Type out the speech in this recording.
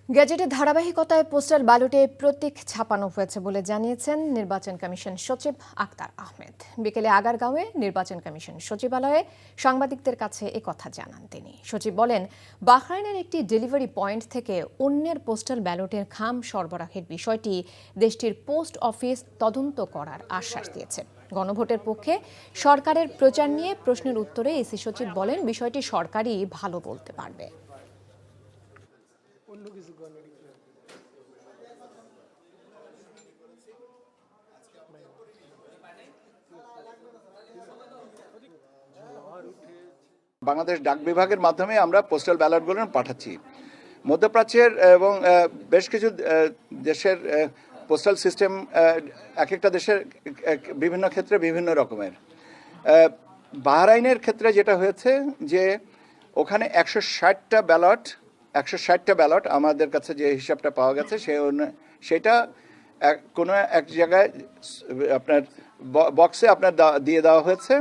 গ্যাজেটের ধারাবাহিকতায় পোস্টাল ব্যালটে প্রতীক ছাপানো হয়েছে বলে জানিয়েছেন নির্বাচন কমিশন সচিব আক্তার আহমেদ। বিকেলে আগারগাঁওয়ে নির্বাচন কমিশন সচিবালয়ে সাংবাদিকদের কাছে একথা জানান তিনি। সচিব বলেন, বাহরাইনের একটি ডেলিভারি পয়েন্ট থেকে অন্যের পোস্টাল ব্যালটের খাম সরবরাহের বিষয়টি দেশটির পোস্ট অফিস তদন্ত করার আশ্বাস দিয়েছে। গণভোটের পক্ষে সরকারের প্রচার নিয়ে প্রশ্নের উত্তরে এসি সচিব বলেন, বিষয়টি সরকারই ভালো বলতে পারবে। বাংলাদেশ ডাক বিভাগের মাধ্যমে আমরা পোস্টাল ব্যালটগুলো পাঠাচ্ছি। মধ্যপ্রাচ্যের এবং বেশ কিছু দেশের পোস্টাল সিস্টেম এক একটা দেশের বিভিন্ন ক্ষেত্রে বিভিন্ন রকমের। বাহরাইনের ক্ষেত্রে যেটা হয়েছে যে ওখানে 160টা ব্যালট আমাদের কাছে যে হিসাবটা পাওয়া গেছে সেটা কোনো এক জায়গায় আপনার বক্সে আপনার দিয়ে দেওয়া হয়েছে।